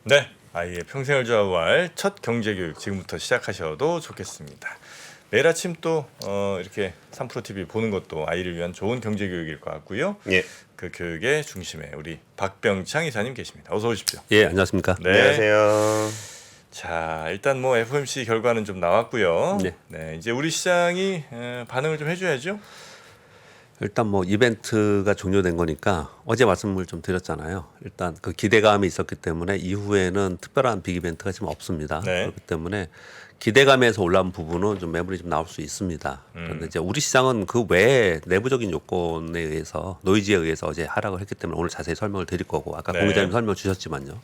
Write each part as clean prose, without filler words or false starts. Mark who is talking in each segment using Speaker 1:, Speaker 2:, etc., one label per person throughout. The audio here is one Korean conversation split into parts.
Speaker 1: 네, 아이의 평생을 좌우할 첫 경제교육 지금부터 시작하셔도 좋겠습니다. 매일 아침 또 이렇게 3프로TV 보는 것도 아이를 위한 좋은 경제교육일 것 같고요.
Speaker 2: 예.
Speaker 1: 그 교육의 중심에 우리 박병창 이사님 계십니다. 어서 오십시오.
Speaker 3: 예, 안녕하십니까.
Speaker 1: 네.
Speaker 2: 안녕하세요.
Speaker 1: 자, 일단 뭐 FOMC 결과는 좀 나왔고요.
Speaker 3: 네.
Speaker 1: 네, 이제 우리 시장이 반응을 좀 해줘야죠.
Speaker 3: 일단 뭐 이벤트가 종료된 거니까 어제 말씀을 좀 드렸잖아요. 일단 그 기대감이 있었기 때문에 이후에는 특별한 빅 이벤트가 지금 없습니다.
Speaker 1: 네.
Speaker 3: 그렇기 때문에 기대감에서 올라온 부분은 좀 매물이 좀 나올 수 있습니다. 그런데 이제 우리 시장은 그 외에 내부적인 요건에 의해서 노이즈에 의해서 어제 하락을 했기 때문에 오늘 자세히 설명을 드릴 거고 아까
Speaker 1: 네.
Speaker 3: 공유자님 설명 주셨지만요.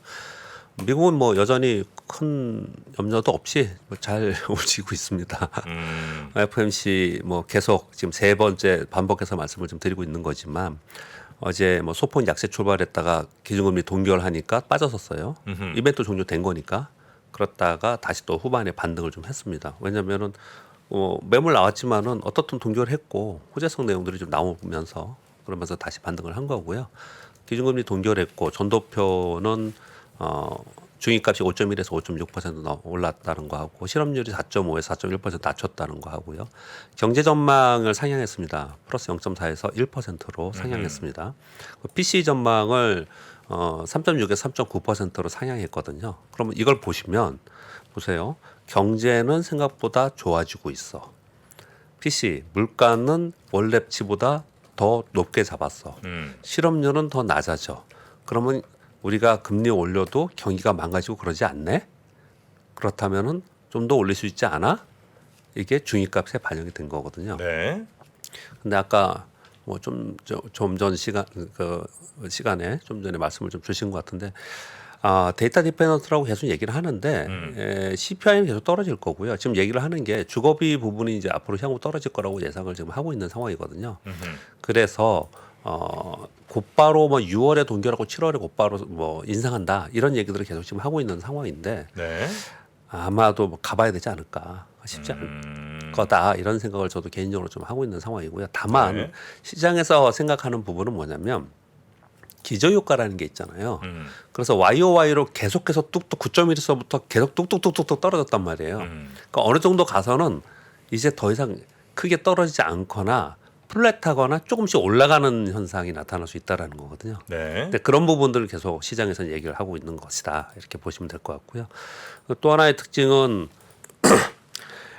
Speaker 3: 미국은 뭐 여전히 큰 염려도 없이 잘 움직이고 있습니다. FOMC 뭐 계속 지금 세 번째 반복해서 말씀을 좀 드리고 있는 거지만 어제 뭐 소폭 약세 출발했다가 기준금리 동결하니까 빠졌었어요. 이벤트 종료된 거니까 그렇다가 다시 또 후반에 반등을 좀 했습니다. 왜냐면은 매물 나왔지만은 어떻든 동결했고 호재성 내용들이 좀 나오면서 그러면서 다시 반등을 한 거고요. 기준금리 동결했고 전도표는 중위값이 5.1에서 5.6% 올랐다는 거 하고 실업률이 4.5에서 4.1% 낮췄다는 거 하고요. 경제 전망을 상향했습니다. 플러스 0.4에서 1%로 상향했습니다. PC 전망을 3.6에서 3.9%로 상향했거든요. 그러면 이걸 보시면 보세요. 경제는 생각보다 좋아지고 있어. PC 물가는 원래치보다 더 높게 잡았어. 실업률은 더 낮아져. 그러면 우리가 금리 올려도 경기가 망가지고 그러지 않네? 그렇다면은 좀 더 올릴 수 있지 않아? 이게 중위값에 반영이 된 거거든요.
Speaker 1: 네.
Speaker 3: 근데 아까 뭐 좀 전 시간에 좀 전에 말씀을 좀 주신 것 같은데 데이터 디펜던스라고 계속 얘기를 하는데 CPI는 계속 떨어질 거고요. 지금 얘기를 하는 게 주거비 부분이 이제 앞으로 향후 떨어질 거라고 예상을 지금 하고 있는 상황이거든요. 그래서 곧바로 뭐 6월에 동결하고 7월에 곧바로 뭐 인상한다 이런 얘기들을 계속 지금 하고 있는 상황인데
Speaker 1: 네.
Speaker 3: 아마도 뭐 가봐야 되지 않을까 쉽지 않을 거다 이런 생각을 저도 개인적으로 좀 하고 있는 상황이고요. 다만
Speaker 1: 네.
Speaker 3: 시장에서 생각하는 부분은 뭐냐면 기저효과라는 게 있잖아요. 그래서 YOY로 계속해서 뚝뚝 9.1에서부터 계속 뚝뚝뚝뚝 떨어졌단 말이에요. 그러니까 어느 정도 가서는 이제 더 이상 크게 떨어지지 않거나 플랫하거나 조금씩 올라가는 현상이 나타날 수 있다라는 거거든요.
Speaker 1: 네.
Speaker 3: 근데 그런 부분들을 계속 시장에서 얘기를 하고 있는 것이다 이렇게 보시면 될 것 같고요. 또 하나의 특징은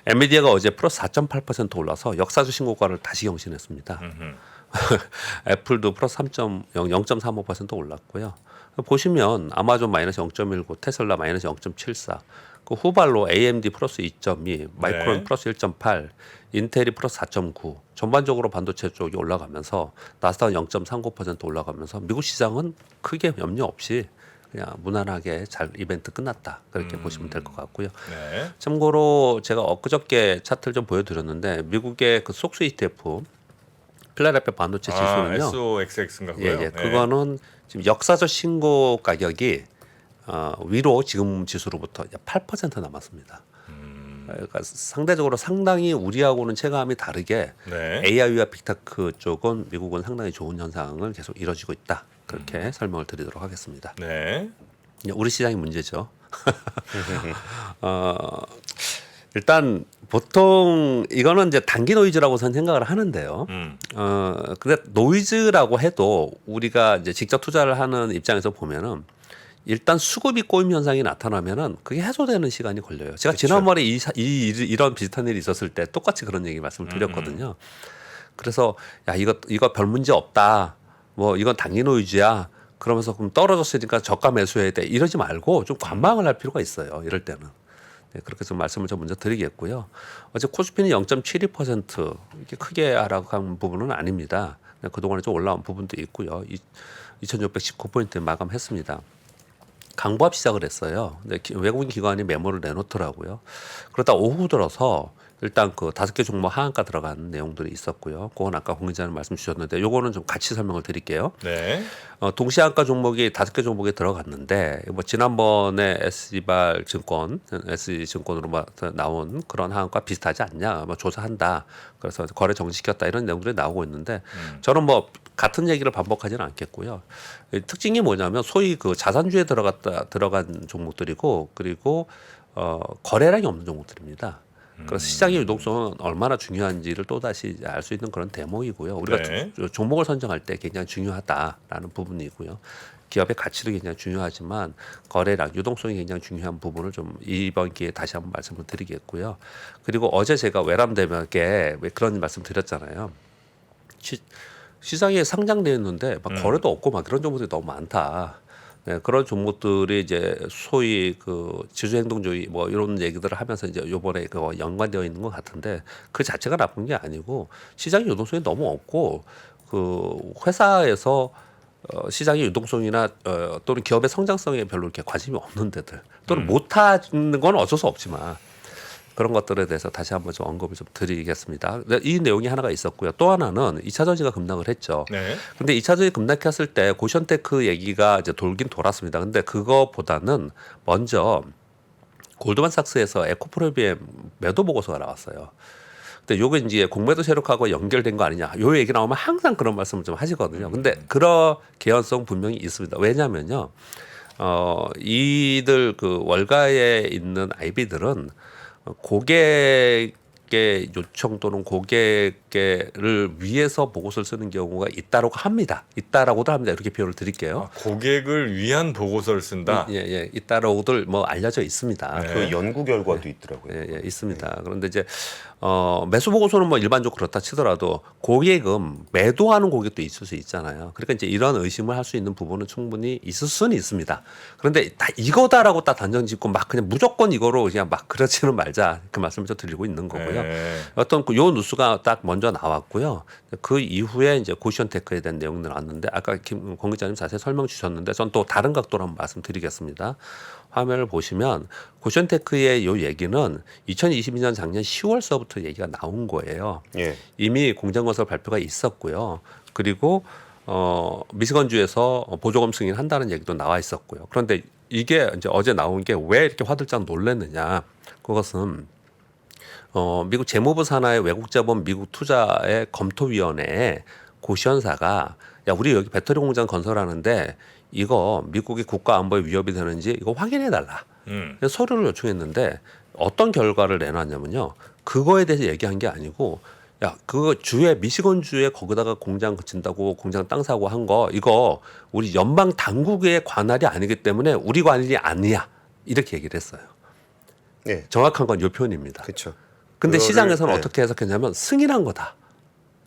Speaker 3: 엔비디아가 어제 플러스 4.8% 올라서 역사적 신고가를 다시 경신했습니다. 애플도 플러스 0.35% 올랐고요. 보시면 아마존 마이너스 0.19, 테슬라 마이너스 0.74, 그 후발로 AMD 플러스 2.2, 마이크론
Speaker 1: 네.
Speaker 3: 플러스 1.8, 인텔이 플러스 4.9. 전반적으로 반도체 쪽이 올라가면서 나스닥은 0.39% 올라가면서 미국 시장은 크게 염려 없이 그냥 무난하게 잘 이벤트 끝났다 그렇게 보시면 될 것 같고요.
Speaker 1: 네.
Speaker 3: 참고로 제가 엊그저께 차트를 좀 보여드렸는데 미국의 그 속수 ETF 필라델피아 반도체 지수는요.
Speaker 1: SOXX인가
Speaker 3: 예,
Speaker 1: 보요.
Speaker 3: 예. 그거는 지금 역사적 신고 가격이 위로 지금 지수로부터 8% 남았습니다. 그러니까 상대적으로 상당히 우리하고는 체감이 다르게
Speaker 1: 네.
Speaker 3: AI와 빅테크 쪽은 미국은 상당히 좋은 현상을 계속 이뤄지고 있다. 그렇게 설명을 드리도록 하겠습니다.
Speaker 1: 네.
Speaker 3: 우리 시장이 문제죠. 일단 보통 이거는 이제 단기 노이즈라고 선 생각을 하는데요. 근데 노이즈라고 해도 우리가 이제 직접 투자를 하는 입장에서 보면은 일단 수급이 꼬임 현상이 나타나면은 그게 해소되는 시간이 걸려요. 제가 지난번에 이런 비슷한 일이 있었을 때 똑같이 그런 얘기 말씀을 드렸거든요. 그래서 야 이거 별 문제 없다. 뭐 이건 단기 노이즈야. 그러면서 그럼 떨어졌으니까 저가 매수해야 돼. 이러지 말고 좀 관망을 할 필요가 있어요. 이럴 때는. 네, 그렇게 해서 말씀을 좀 먼저 드리겠고요. 어제 코스피는 0.72% 이렇게 크게 하락한 부분은 아닙니다. 그동안에 좀 올라온 부분도 있고요. 2,619포인트 마감했습니다. 강보합 시작을 했어요. 근데 외국인 기관이 메모를 내놓더라고요. 그러다 오후 들어서 일단 그 5개 종목 하한가 들어간 내용들이 있었고요. 그건 아까 공 기자님 말씀 주셨는데 요거는 좀 같이 설명을 드릴게요.
Speaker 1: 네.
Speaker 3: 동시한가 종목이 5개 종목에 들어갔는데 뭐 지난번에 SG증권으로 나온 그런 하한가 비슷하지 않냐, 뭐 조사한다. 그래서 거래 정지시켰다 이런 내용들이 나오고 있는데 저는 뭐 같은 얘기를 반복하지는 않겠고요. 특징이 뭐냐면 소위 그 자산주에 들어간 종목들이고 그리고 거래량이 없는 종목들입니다. 그래서 시장의 유동성은 얼마나 중요한지를 또다시 알 수 있는 그런 대목이고요. 우리가
Speaker 1: 네.
Speaker 3: 종목을 선정할 때 굉장히 중요하다라는 부분이고요. 기업의 가치도 굉장히 중요하지만 거래량, 유동성이 굉장히 중요한 부분을 좀 이번 기회에 다시 한번 말씀을 드리겠고요. 그리고 어제 제가 외람되게 왜 그런 말씀 드렸잖아요. 시장에 상장되어 있는데 막 거래도 없고 막 그런 종목들이 너무 많다. 네, 그런 종목들이 이제 소위 그 지수행동주의 뭐 이런 얘기들을 하면서 이제 요번에 그 연관되어 있는 것 같은데 그 자체가 나쁜 게 아니고 시장의 유동성이 너무 없고 그 회사에서 시장의 유동성이나 또는 기업의 성장성에 별로 이렇게 관심이 없는 데들 또는 못하는 건 어쩔 수 없지만 그런 것들에 대해서 다시 한번 좀 언급을 좀 드리겠습니다. 이 내용이 하나가 있었고요. 또 하나는 2차 전지가 급락을 했죠.
Speaker 1: 네.
Speaker 3: 근데 2차 전지 급락했을 때 고션테크 얘기가 이제 돌긴 돌았습니다. 근데 그거보다는 먼저 골드만삭스에서 에코프로비엠 매도 보고서가 나왔어요. 근데 요게 이제 공매도 세력하고 연결된 거 아니냐. 요 얘기 나오면 항상 그런 말씀을 좀 하시거든요. 근데 그런 개연성 분명히 있습니다. 왜냐면요. 이들 그 월가에 있는 IB들은 고객의 요청 또는 고객을 위해서 보고서를 쓰는 경우가 있다라고도 합니다. 이렇게 표현을 드릴게요.
Speaker 1: 고객을 위한 보고서를 쓴다.
Speaker 3: 예, 있다라고들 뭐 알려져 있습니다.
Speaker 1: 네.
Speaker 2: 그 연구 결과도 있더라고요.
Speaker 3: 예, 있습니다. 그런데 이제 매수 보고서는 뭐 일반적으로 그렇다 치더라도 고객은 매도하는 고객도 있을 수 있잖아요. 그러니까 이제 이런 의심을 할 수 있는 부분은 충분히 있을 수는 있습니다. 그런데 다 이거다라고 딱 단정짓고 막 그냥 무조건 이거로 그냥 막 그러지는 말자 그 말씀을 좀 드리고 있는 거고요.
Speaker 1: 네.
Speaker 3: 어떤 요 뉴스가 딱 먼저 나왔고요. 그 이후에 이제 고시원테크에 대한 내용들 나왔는데 아까 김 기자님 자세히 설명 주셨는데 전 또 다른 각도로 한번 말씀드리겠습니다. 화면을 보시면 고시원테크의 요 얘기는 2022년 작년 10월서부터 얘기가 나온 거예요.
Speaker 2: 예.
Speaker 3: 이미 공정거래소 발표가 있었고요. 그리고 미시건주에서 보조금 승인한다는 얘기도 나와 있었고요. 그런데 이게 이제 어제 나온 게 왜 이렇게 화들짝 놀랐느냐? 그것은 미국 재무부 산하의 외국자본 미국 투자의 검토위원회에 고시원사가 야 우리 여기 배터리 공장 건설하는데 이거 미국의 국가 안보에 위협이 되는지 이거 확인해 달라. 그래서 서류를 요청했는데 어떤 결과를 내놨냐면요. 그거에 대해서 얘기한 게 아니고 야 그거 주에 미시건 주에 거기다가 공장 그친다고 공장 땅 사고 한 거 이거 우리 연방 당국의 관할이 아니기 때문에 우리 관할이 아니야. 이렇게 얘기를 했어요.
Speaker 2: 예.
Speaker 3: 정확한 건 이 표현입니다.
Speaker 2: 그렇죠.
Speaker 3: 근데 시장에서는
Speaker 2: 예.
Speaker 3: 어떻게 해석했냐면 승인한 거다.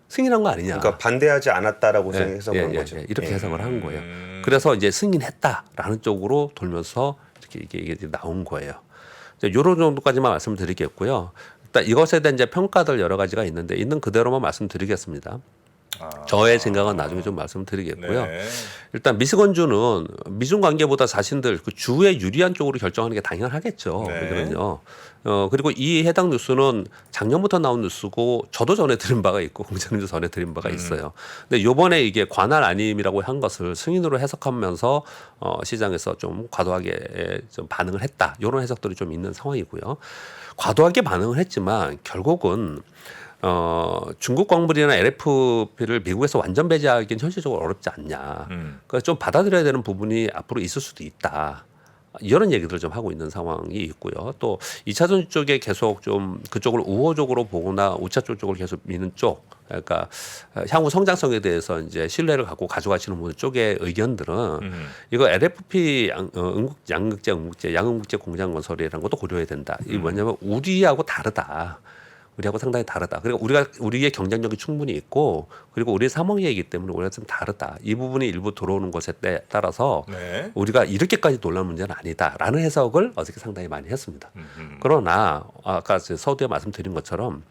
Speaker 3: 승인한 거 아니냐.
Speaker 2: 그러니까 반대하지 않았다라고
Speaker 3: 예,
Speaker 2: 해석한
Speaker 3: 예,
Speaker 2: 거죠.
Speaker 3: 예, 이렇게
Speaker 2: 예.
Speaker 3: 해석을 한 거예요. 그래서 이제 승인했다라는 쪽으로 돌면서 이렇게 이게 나온 거예요. 이런 정도까지만 말씀드리겠고요. 일단 이것에 대한 이제 평가들 여러 가지가 있는데 있는 그대로만 말씀드리겠습니다. 저의 생각은 나중에 좀 말씀드리겠고요.
Speaker 1: 네.
Speaker 3: 일단 미시건주는 미중 관계보다 자신들 그 주에 유리한 쪽으로 결정하는 게 당연하겠죠.
Speaker 1: 네.
Speaker 3: 그러면요. 그리고 이 해당 뉴스는 작년부터 나온 뉴스고 저도 전해드린 바가 있고 공장님도 전해드린 바가 있어요. 근데 요번에 이게 관할 아님이라고 한 것을 승인으로 해석하면서 시장에서 좀 과도하게 좀 반응을 했다. 이런 해석들이 좀 있는 상황이고요. 과도하게 반응을 했지만 결국은 중국 광물이나 LFP를 미국에서 완전 배제하기는 현실적으로 어렵지 않냐. 그러니까 좀 받아들여야 되는 부분이 앞으로 있을 수도 있다. 이런 얘기들을 좀 하고 있는 상황이 있고요. 또 2차 전지 쪽에 계속 좀 그쪽을 우호적으로 보거나 우차 쪽을 계속 미는 쪽, 그러니까 향후 성장성에 대해서 이제 신뢰를 갖고 가져가시는 분들 쪽의 의견들은 이거 LFP 양극재 공장 건설이라는 것도 고려해야 된다. 이게 뭐냐면 우리하고 다르다. 우리하고 상당히 다르다. 그리고 우리의 경쟁력이 충분히 있고 그리고 우리의 사망이기 때문에 우리가 좀 다르다. 이 부분이 일부 들어오는 것에 따라서
Speaker 1: 네.
Speaker 3: 우리가 이렇게까지 놀랄 문제는 아니다라는 해석을 어저께 상당히 많이 했습니다. 그러나 아까 서두에 말씀드린 것처럼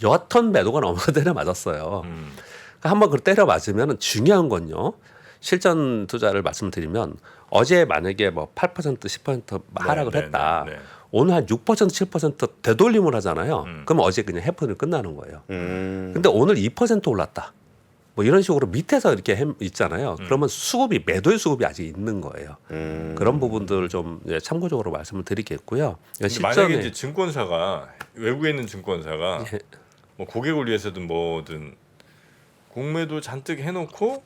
Speaker 3: 여하튼 매도가 너무 때려 맞았어요. 그러니까 한번 그 때려 맞으면 중요한 건요. 실전 투자를 말씀드리면 어제 만약에 뭐 8% 10% 하락을 했다. 오늘 한 6% 7% 되돌림을 하잖아요. 그럼 어제 그냥 해프닝 끝나는 거예요. 근데 오늘 2% 올랐다. 뭐 이런 식으로 밑에서 이렇게 있잖아요. 그러면 수급이 매도의 수급이 아직 있는 거예요. 그런 부분들을 좀 참고적으로 말씀을 드리겠고요.
Speaker 1: 근데 만약에 이제 증권사가 외국에 있는 증권사가
Speaker 3: 예.
Speaker 1: 뭐 고객을 위해서든 뭐든 공매도 잔뜩 해놓고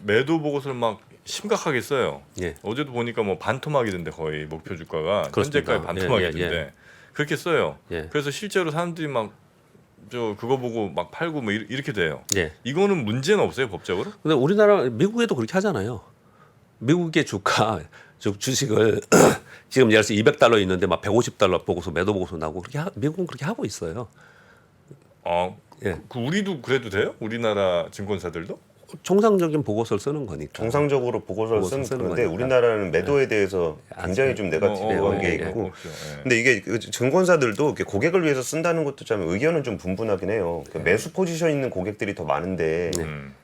Speaker 1: 매도 보고서를 막 심각하게 써요.
Speaker 3: 예.
Speaker 1: 어제도 보니까 뭐 반토막이던데 거의 목표 주가가
Speaker 3: 그렇습니다.
Speaker 1: 현재가의 반토막이던데
Speaker 3: 예.
Speaker 1: 그렇게 써요.
Speaker 3: 예.
Speaker 1: 그래서 실제로 사람들이 막 저 그거 보고 막 팔고 뭐 이렇게 돼요.
Speaker 3: 예.
Speaker 1: 이거는 문제는 없어요 법적으로?
Speaker 3: 근데 우리나라 미국에도 그렇게 하잖아요. 미국의 주가 주식을 지금 예를 들어서 $200 있는데 막 $150 보고서 매도 보고서 나고 그렇게 미국은 그렇게 하고 있어요. 예.
Speaker 1: 그 우리도 그래도 돼요? 우리나라 증권사들도?
Speaker 3: 정상적인 보고서를 쓰는 거니까.
Speaker 2: 정상적으로 보고서를
Speaker 3: 보고서
Speaker 2: 쓰는
Speaker 3: 쓰는
Speaker 2: 건데
Speaker 3: 거니까.
Speaker 2: 우리나라는 매도에 대해서 굉장히 좀 네거티브한 게 있고
Speaker 1: 없죠. 예.
Speaker 2: 근데 이게 그 증권사들도 이렇게 고객을 위해서 쓴다는 것도 참 의견은 좀 분분하긴 해요. 그 매수 포지션 있는 고객들이 더 많은데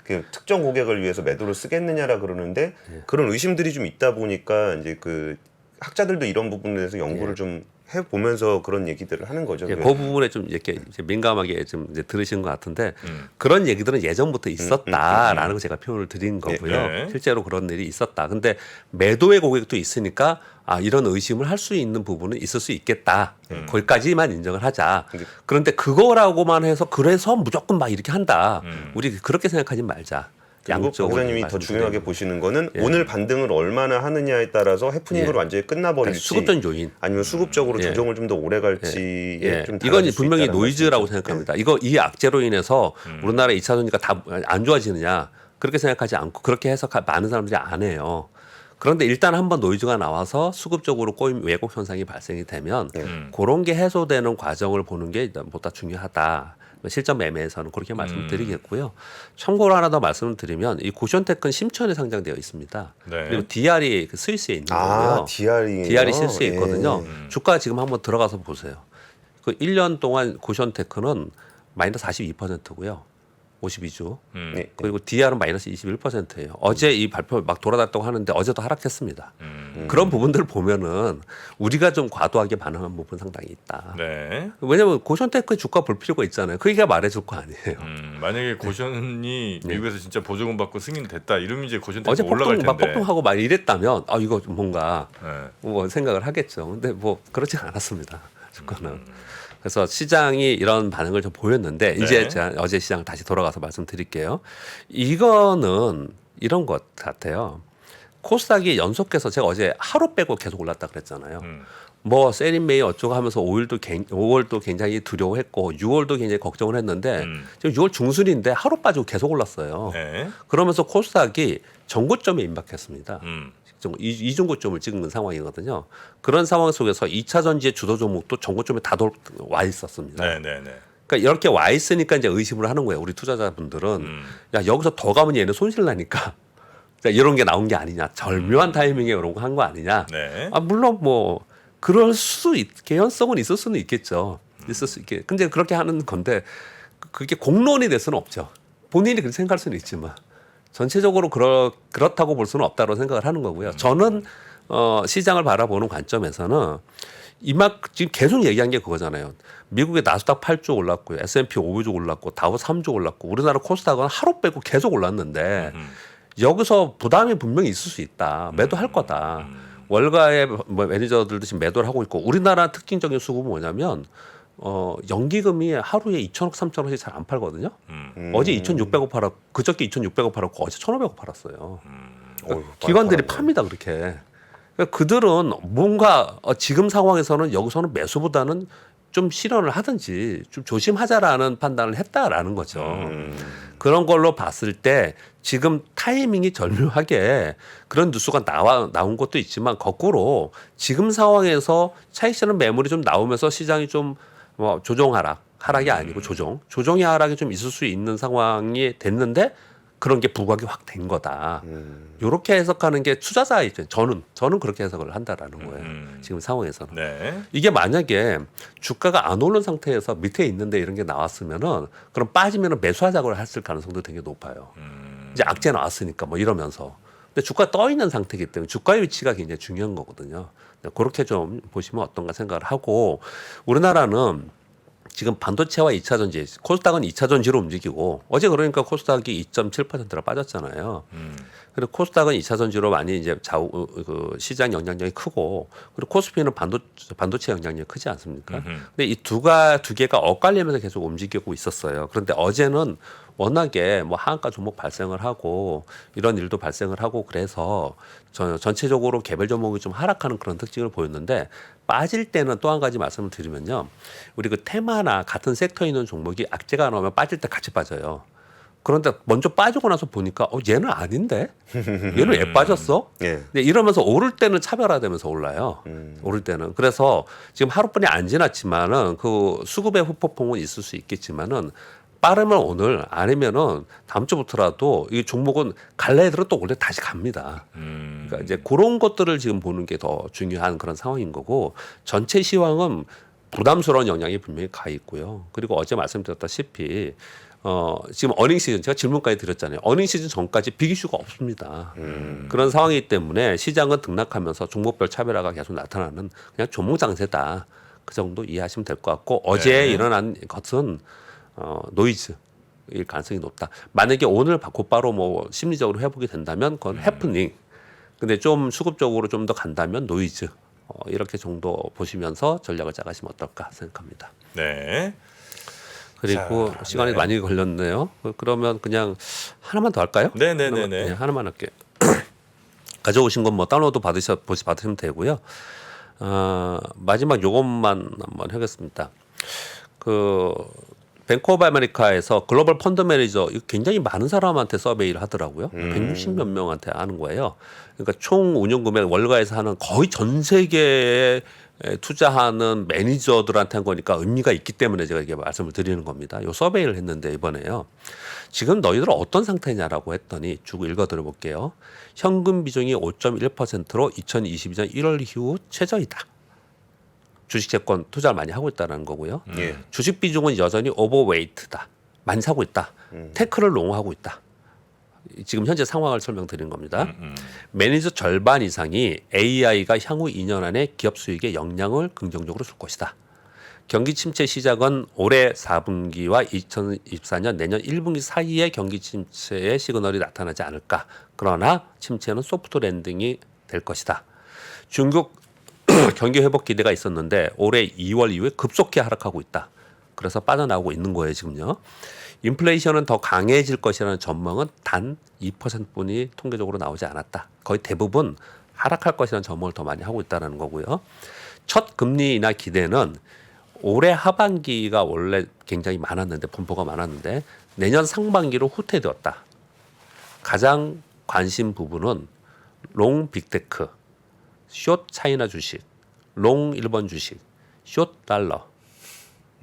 Speaker 2: 그 특정 고객을 위해서 매도를 쓰겠느냐라 그러는데 그런 의심들이 좀 있다 보니까 이제 그 학자들도 이런 부분에 대해서 연구를 좀 해보면서 그런 얘기들을 하는 거죠.
Speaker 3: 예, 그 부분에 좀 이렇게 이제 민감하게 좀 이제 들으신 것 같은데 그런 얘기들은 예전부터 있었다라는 거 제가 표현을 드린 거고요.
Speaker 1: 네.
Speaker 3: 실제로 그런 일이 있었다. 근데 매도의 고객도 있으니까 아 이런 의심을 할 수 있는 부분은 있을 수 있겠다. 거기까지만 인정을 하자. 그런데 그거라고만 해서 그래서 무조건 막 이렇게 한다. 우리 그렇게 생각하지 말자.
Speaker 2: 그리고 박사님이 더 중요하게 보시는 거는 오늘 반등을 얼마나 하느냐에 따라서 해프닝으로 완전히 끝나버릴지
Speaker 3: 수급전 요인.
Speaker 2: 아니면 수급적으로 조정을 좀 더 오래 갈지에 좀
Speaker 3: 이건
Speaker 2: 달라질 수
Speaker 3: 분명히
Speaker 2: 있다는
Speaker 3: 노이즈라고
Speaker 2: 말씀이죠.
Speaker 3: 생각합니다. 이 악재로 인해서 우리나라 2차 전지가 다 안 좋아지느냐 그렇게 생각하지 않고 그렇게 해석 많은 사람들이 안 해요. 그런데 일단 한번 노이즈가 나와서 수급적으로 꼬임 왜곡 현상이 발생이 되면 그런 게 해소되는 과정을 보는 게 일단 보다 중요하다. 실전 매매에서는 그렇게 말씀드리겠고요. 참고로 하나 더 말씀을 드리면 이 고션테크는 심천에 상장되어 있습니다.
Speaker 1: 네.
Speaker 3: 그리고 DR이 그 스위스에 있는 거고요.
Speaker 2: DR이
Speaker 3: 스위스에 있거든요. 주가 지금 한번 들어가서 보세요. 그 1년 동안 고션테크는 마이너스 42%고요. 52주.
Speaker 2: 네.
Speaker 3: 그리고 DR은 마이너스 21%예요. 어제 이 발표 막 돌아다녔다고 하는데 어제도 하락했습니다. 그런 부분들을 보면은 우리가 좀 과도하게 반응한 부분 상당히 있다.
Speaker 1: 네.
Speaker 3: 왜냐하면 고션테크 주가 볼 필요가 있잖아요. 그게 말해줄 거 아니에요.
Speaker 1: 만약에 고션이 미국에서 진짜 보조금 받고 승인됐다 이러면 이제 고션테크
Speaker 3: 어제
Speaker 1: 올라갈 텐데.
Speaker 3: 폭등하고 막 이랬다면 아 이거 좀 뭔가
Speaker 1: 네.
Speaker 3: 뭐 생각을 하겠죠. 근데 뭐 그렇지 않았습니다. 주가는. 그래서 시장이 이런 반응을 좀 보였는데 이제 제가 어제 시장 다시 돌아가서 말씀드릴게요. 이거는 이런 것 같아요. 코스닥이 연속해서 제가 어제 하루 빼고 계속 올랐다 그랬잖아요. 뭐 세린메이 어쩌고 하면서 5월도 굉장히 두려워했고 6월도 굉장히 걱정을 했는데 지금 6월 중순인데 하루 빠지고 계속 올랐어요.
Speaker 1: 네.
Speaker 3: 그러면서 코스닥이 정고점에 임박했습니다.
Speaker 1: 음.
Speaker 3: 이중고점을 찍는 상황이거든요. 그런 상황 속에서 2차 전지의 주도 종목도 정고점에 다 와 있었습니다.
Speaker 1: 네.
Speaker 3: 그러니까 이렇게 와 있으니까 이제 의심을 하는 거예요. 우리 투자자분들은 야 여기서 더 가면 얘는 손실 나니까 이런 게 나온 게 아니냐. 절묘한 타이밍에 이런 거 한 거 아니냐.
Speaker 1: 네.
Speaker 3: 아 물론 뭐 그럴 개연성은 있을 수는 있겠죠. 있을 수 있게. 근데 그렇게 하는 건데 그게 공론이 될 수는 없죠. 본인이 그렇게 생각할 수는 있지만 전체적으로 그렇다고 볼 수는 없다고 생각을 하는 거고요. 저는 시장을 바라보는 관점에서는 지금 계속 얘기한 게 그거잖아요. 미국의 나스닥 8조 올랐고요. S&P 5조 올랐고 다우 3조 올랐고 우리나라 코스닥은 하루 빼고 계속 올랐는데 여기서 부담이 분명히 있을 수 있다. 매도할 거다. 월가의 뭐 매니저들도 지금 매도를 하고 있고 우리나라 특징적인 수급은 뭐냐면 연기금이 하루에 2천억 3천억씩 잘 안 팔거든요. 어제 2,600억 팔았고 그저께 2,600억 팔았고 어제 1,500억 팔았어요. 그러니까 기관들이 팝니다 그렇게. 그러니까 그들은 뭔가 지금 상황에서는 여기서는 매수보다는 좀 실현을 하든지 좀 조심하자라는 판단을 했다라는 거죠. 그런 걸로 봤을 때 지금 타이밍이 절묘하게 그런 뉴스가 나온 것도 있지만 거꾸로 지금 상황에서 차익실현 매물이 좀 나오면서 시장이 좀 뭐 하락이 아니고 조정의 하락이 좀 있을 수 있는 상황이 됐는데 그런 게 부각이 확 된 거다. 이렇게 해석하는 게 투자자의 입장. 저는 그렇게 해석을 한다라는 거예요. 지금 상황에서는.
Speaker 1: 네.
Speaker 3: 이게 만약에 주가가 안 오른 상태에서 밑에 있는데 이런 게 나왔으면은 그럼 빠지면은 매수하자고 했을 가능성도 되게 높아요. 이제 악재 나왔으니까 뭐 이러면서 근데 주가 떠 있는 상태이기 때문에 주가의 위치가 굉장히 중요한 거거든요. 그렇게 좀 보시면 어떤가 생각을 하고 우리나라는 지금 반도체와 2차 전지, 코스닥은 2차 전지로 움직이고 어제 그러니까 코스닥이 2.7%나 빠졌잖아요. 그리고 코스닥은 2차 전지로 많이 이제 그 시장 영향력이 크고 그리고 코스피는 반도체 영향력이 크지 않습니까? 근데 이 두 개가 엇갈리면서 계속 움직이고 있었어요. 그런데 어제는 워낙에 뭐 하한가 종목 발생을 하고 이런 일도 발생을 하고 그래서 전체적으로 개별 종목이 좀 하락하는 그런 특징을 보였는데 빠질 때는 또 한 가지 말씀을 드리면요. 우리 그 테마나 같은 섹터에 있는 종목이 악재가 나오면 빠질 때 같이 빠져요. 그런데 먼저 빠지고 나서 보니까 얘는 아닌데? 얘는 왜 빠졌어?
Speaker 2: 예.
Speaker 3: 근데 이러면서 오를 때는 차별화되면서 올라요. 오를 때는. 그래서 지금 하루뿐이 안 지났지만은 그 수급의 후폭풍은 있을 수 있겠지만은 빠르면 오늘 아니면은 다음 주부터라도 이 종목은 갈래 애들은 또 원래 다시 갑니다. 그러니까 이제 그런 것들을 지금 보는 게 더 중요한 그런 상황인 거고 전체 시황은 부담스러운 영향이 분명히 가 있고요. 그리고 어제 말씀드렸다시피 지금 어닝 시즌 제가 질문까지 드렸잖아요. 어닝 시즌 전까지 빅 이슈가 없습니다. 그런 상황이기 때문에 시장은 등락하면서 종목별 차별화가 계속 나타나는 그냥 종목 장세다. 그 정도 이해하시면 될 것 같고 어제 일어난 것은 노이즈일 가능성이 높다. 만약에 오늘 곧바로 뭐 심리적으로 회복이 된다면 그건 해프닝. 근데 좀 수급적으로 좀 더 간다면 노이즈. 이렇게 정도 보시면서 전략을 짜가시면 어떨까 생각합니다.
Speaker 1: 네.
Speaker 3: 그리고
Speaker 1: 자,
Speaker 3: 시간이
Speaker 1: 네.
Speaker 3: 많이 걸렸네요. 그러면 그냥 하나만 더 할까요?
Speaker 1: 네네네네.
Speaker 3: 하나만 할게요. 가져오신 건 뭐 다운로드 받으시면 되고요. 마지막 요것만 한번 하겠습니다. 그 뱅크 오브 아메리카에서 글로벌 펀드 매니저 이거 굉장히 많은 사람한테 서베이를 하더라고요. 160몇 명한테 하는 거예요. 그러니까 총 운용 금액 월가에서 하는 거의 전 세계에 투자하는 매니저들한테 한 거니까 의미가 있기 때문에 제가 이렇게 말씀을 드리는 겁니다. 요 서베이를 했는데 이번에요. 지금 너희들은 어떤 상태냐라고 했더니 쭉 읽어드려 볼게요. 현금 비중이 5.1%로 2022년 1월 이후 최저이다. 주식 채권 투자를 많이 하고 있다는 거고요.
Speaker 2: 예.
Speaker 3: 주식 비중은 여전히 오버웨이트다. 많이 사고 있다. 테크를 롱하고 있다. 지금 현재 상황을 설명드린 겁니다. 매니저 절반 이상이 AI가 향후 2년 안에 기업 수익에 영향을 긍정적으로 줄 것이다. 경기 침체 시작은 올해 4분기와 2024년 내년 1분기 사이에 경기 침체의 시그널이 나타나지 않을까. 그러나 침체는 소프트 랜딩이 될 것이다. 중국 경기 회복 기대가 있었는데 올해 2월 이후에 급속히 하락하고 있다. 그래서 빠져나오고 있는 거예요, 지금요. 인플레이션은 더 강해질 것이라는 전망은 단 2%뿐이 통계적으로 나오지 않았다. 거의 대부분 하락할 것이라는 전망을 더 많이 하고 있다는 거고요. 첫 금리 인하 기대는 올해 하반기가 원래 굉장히 많았는데 분포가 많았는데 내년 상반기로 후퇴되었다. 가장 관심 부분은 롱 빅테크, 숏 차이나 주식, 롱 일본 주식, 숏 달러.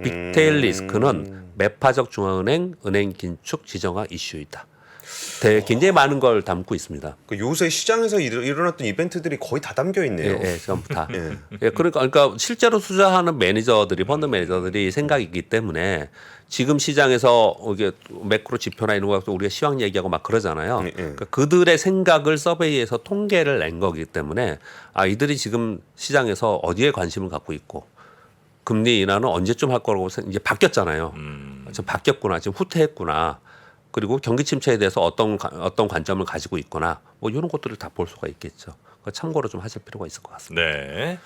Speaker 3: 빅테일 리스크는 매파적 중앙은행, 은행 긴축 지정화 이슈이다. 굉장히 많은 걸 담고 있습니다.
Speaker 2: 그 요새 시장에서 일어났던 이벤트들이 거의 다 담겨 있네요.
Speaker 3: 예, 전부 다.
Speaker 2: 예.
Speaker 3: 예, 그러니까 실제로 투자하는 매니저들이 펀드 매니저들이 생각이 있기 때문에 지금 시장에서 이게 매크로 지표나 이런 거 갖고 우리가 시황 얘기하고 막 그러잖아요. 그러니까 그들의 생각을 서베이에서 통계를 낸 거기 때문에 이들이 지금 시장에서 어디에 관심을 갖고 있고 금리 인하는 언제쯤 할 거라고 이제 바뀌었잖아요. 지금 바뀌었구나, 지금 후퇴했구나. 그리고 경기 침체에 대해서 어떤 관점을 가지고 있거나 뭐 이런 것들을 다 볼 수가 있겠죠. 참고로 좀 하실 필요가 있을 것 같습니다.
Speaker 1: 네.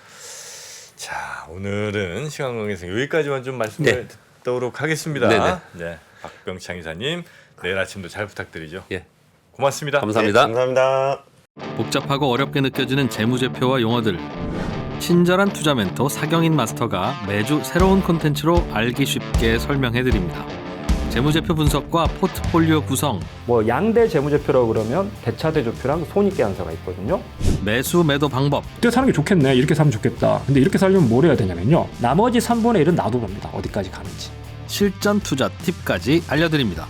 Speaker 1: 자, 오늘은 시간관계상 여기까지만 좀 말씀을 듣도록 하겠습니다.
Speaker 3: 네네.
Speaker 1: 네. 박병창 이사님, 내일 아침도 잘 부탁드리죠.
Speaker 3: 예.
Speaker 1: 고맙습니다.
Speaker 3: 감사합니다.
Speaker 2: 네, 감사합니다.
Speaker 4: 복잡하고 어렵게 느껴지는 재무제표와 용어들, 친절한 투자 멘토 사경인 마스터가 매주 새로운 콘텐츠로 알기 쉽게 설명해드립니다. 재무제표 분석과 포트폴리오 구성,
Speaker 5: 뭐 양대 재무제표라고 그러면 대차대조표랑 손익계산서가 있거든요.
Speaker 4: 매수 매도 방법,
Speaker 6: 이때 사는 게 좋겠네, 이렇게 사면 좋겠다. 근데 이렇게 살려면 뭘 해야 되냐면요, 나머지 3분의 1은 놔둬봅니다. 어디까지 가는지.
Speaker 4: 실전 투자 팁까지 알려드립니다.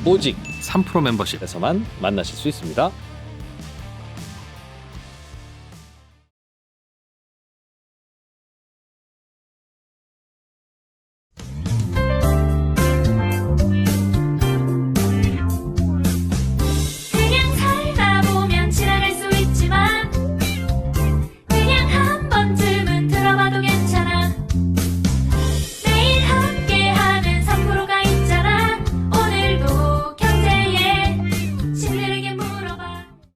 Speaker 7: 오직
Speaker 4: 3프로 멤버십에서만
Speaker 7: 만나실 수 있습니다.